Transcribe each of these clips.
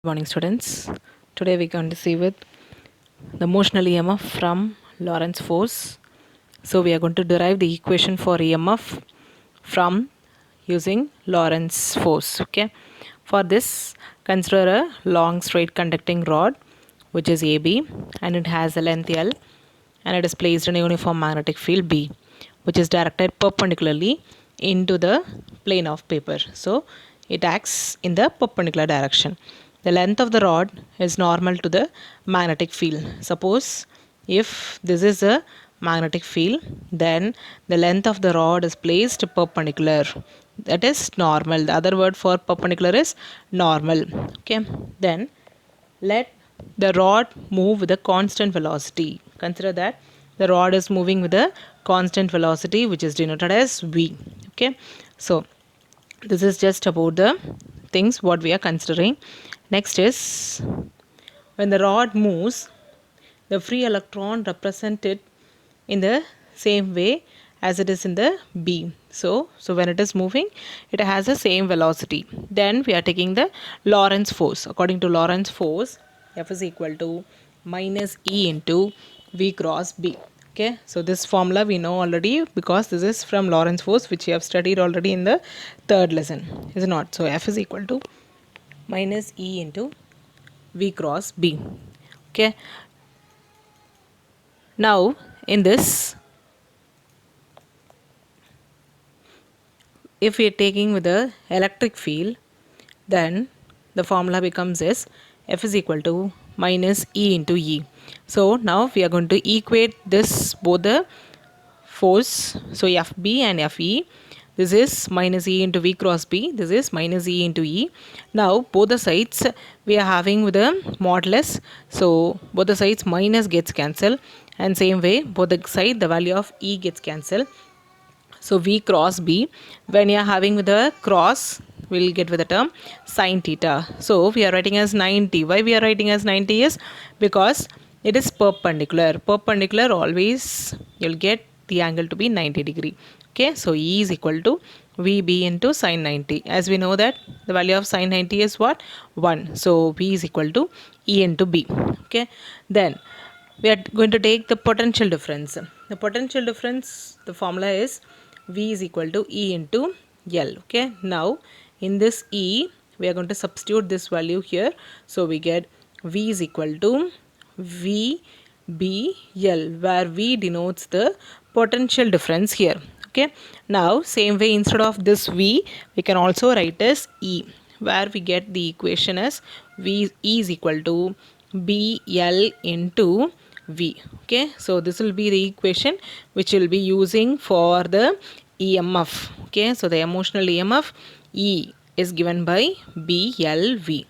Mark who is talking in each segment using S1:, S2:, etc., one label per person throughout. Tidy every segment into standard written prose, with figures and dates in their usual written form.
S1: Good morning, students. Today we're going to see with the motional EMF from Lorentz force. So we are going to derive the equation for EMF from using Lorentz force. Okay. For this, consider a long straight conducting rod, which is AB, and it has a length L, and it is placed in a uniform magnetic field B, which is directed perpendicularly into the plane of paper. So it acts in the perpendicular direction. The length of the rod is normal to the magnetic field. Suppose if this is a magnetic field, then the length of the rod is placed perpendicular. That is normal. The other word for perpendicular is normal. Okay. Then let the rod move with a constant velocity. Consider that the rod is moving with a constant velocity, which is denoted as V. Okay. So this is just about the things what we are considering. Next is when the rod moves, the free electron represented in the same way as it is in the beam. So when it is moving, it has the same velocity. Then we are taking the Lorentz force. According to Lorentz force, F is equal to minus E into V cross B. Okay, so this formula we know already because this is from Lorentz force, which we have studied already in the third lesson, is it not? So F is equal to minus E into V cross B. Okay, now in this, if we are taking with the electric field, then the formula becomes as F is equal to minus E into E. So now we are going to equate this both the force, so FB and FE. This is minus E into V cross B. This is minus E into E. Now both the sides we are having with a modulus. So both the sides minus gets cancelled, and same way both the side the value of E gets cancelled. So V cross B, when you are having with the cross, we will get with the term sine theta. So we are writing as 90. Why we are writing as 90 is because it is perpendicular. Perpendicular always you will get the angle to be 90 degree. Okay, so E is equal to VB into sine 90. As we know that the value of sine 90 is what? 1. So V is equal to E into B. Okay, then we are going to take the potential difference. The potential difference, the formula is V is equal to E into L. Okay, now in this E, we are going to substitute this value here. So we get V is equal to VBL, where V denotes the potential difference here. Okay, now same way instead of this V, we can also write as E, where we get the equation as V is equal to BL into V. Okay, so this will be the equation which we'll be using for the EMF. Okay, so the emotional EMF E is given by BLV.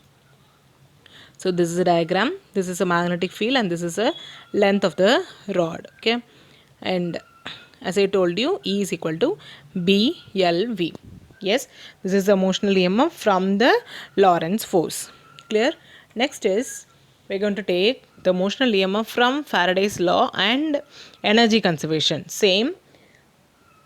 S1: So this is a diagram. This is a magnetic field and this is a length of the rod. Okay, and as I told you, E is equal to BLV. Yes, this is the emotional EMF from the Lorentz force. Clear? Next is we're going to take the motional EMF from Faraday's law and energy conservation. Same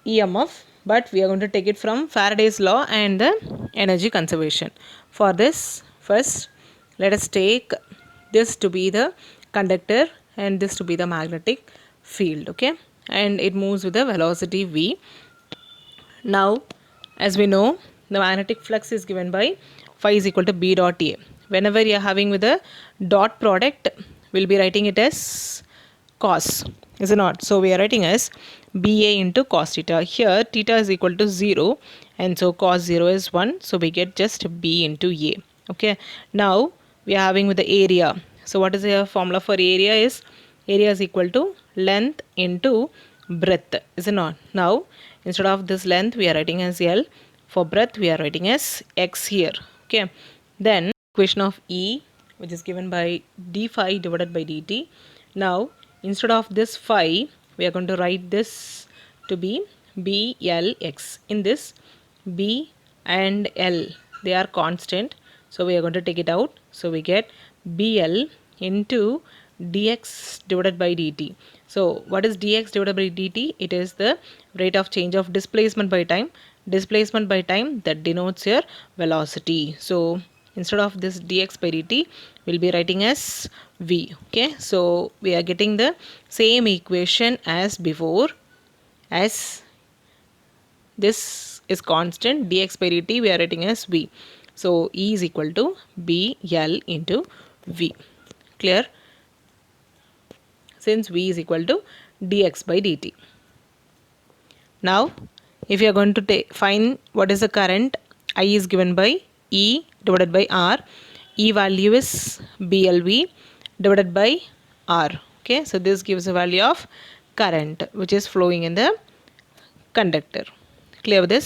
S1: EMF, but we are going to take it from Faraday's law and the energy conservation. For this, first let us take this to be the conductor and this to be the magnetic field. Okay, and it moves with the velocity V. Now as we know, the magnetic flux is given by phi is equal to B dot A. Whenever you are having with a dot product, we'll be writing it as cos, is it not? So we are writing as BA into cos theta. Here theta is equal to 0 and so cos 0 is 1. So we get just B into A. Okay, now we are having with the area. So what is the formula for area is equal to length into breadth, is it not? Now instead of this length we are writing as L. For breadth we are writing as X here. Okay, then equation of E, which is given by d phi divided by dt. Now instead of this phi we are going to write this to be BLX. In this B and L they are constant, so we are going to take it out. So we get BL into dx divided by dt. So what is dx divided by dt? It is the rate of change of displacement by time. Displacement by time that denotes your velocity. So instead of this dx by dt we'll be writing as v. Okay, so we are getting the same equation as before. As this is constant, dx by dt we are writing as v. So E is equal to bl into v. Clear? Since v is equal to dx by dt. Now if you are going to find what is the current, I is given by E divided by R. E value is BLV divided by R. Okay, so this gives a value of current which is flowing in the conductor. Clear with this?